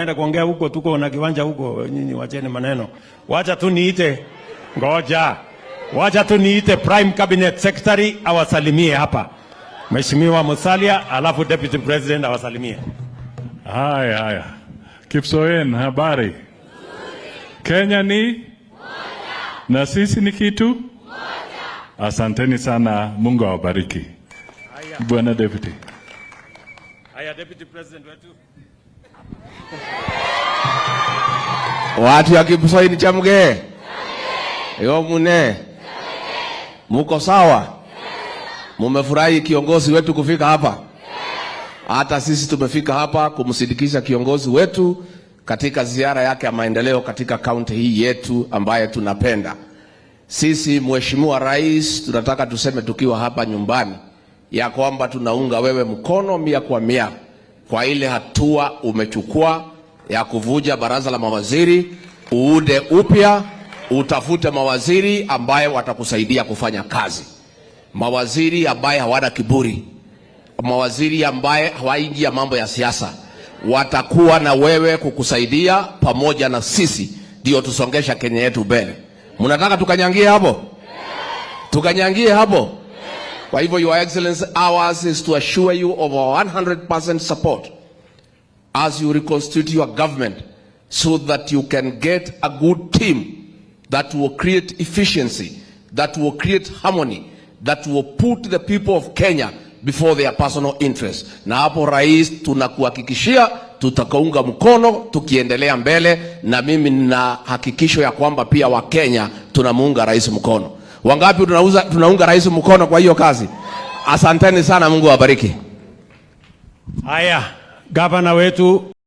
Naenda kuongea huko, tuko na kiwanja huko, nyinyi wacheni maneno. Wacha tu niite, ngoja. Wacha tu niite Prime Cabinet Secretary awasalimie hapa. Mheshimiwa Musalia, alafu Deputy President awasalimie. Haya. Kipsoen, habari? Kenya ni moja. Na sisi ni kitu moja. Asanteni sana, Mungu awabariki. Bwana Deputy. Haya, Deputy President wetu. Watu ya Kipsoen chamge. Yo mune. Muko sawa? Mumefurahi kiongozi wetu kufika hapa? Hata sisi tumefika hapa kumsindikisha kiongozi wetu katika ziara yake ya maendeleo katika kaunti hii yetu ambaye tunapenda. Sisi Mheshimiwa Rais, tunataka tuseme tukiwa hapa nyumbani ya kwamba tunaunga wewe mkono 100% kwa ile hatua umechukua ya kuvuja baraza la mawaziri, uude upya, utafute mawaziri ambaye watakusaidia kufanya kazi. Mawaziri ambaye hawana kiburi, mawaziri ambaye hawaingia mambo ya siasa, watakuwa na wewe kukusaidia pamoja na sisi ndio tusongesha Kenya yetu mbele. Mnataka tukanyangie hapo? Tukanyangie hapo? Kwa hivyo, Your Excellency, ours is to assure you of our 100% support as you reconstitute your government so that you can get a good team that will create efficiency, that will create harmony, that will put the people of Kenya before their personal interests. Na hapo Rais, tunakuhakikishia tutakaunga mkono tukiendelea mbele, na mimi nina hakikisho ya kwamba pia wa Kenya tunamuunga Rais mkono. Wangapi tunaunga Rais mkono kwa hiyo kazi? Asanteni sana, Mungu awabariki. Haya, gavana wetu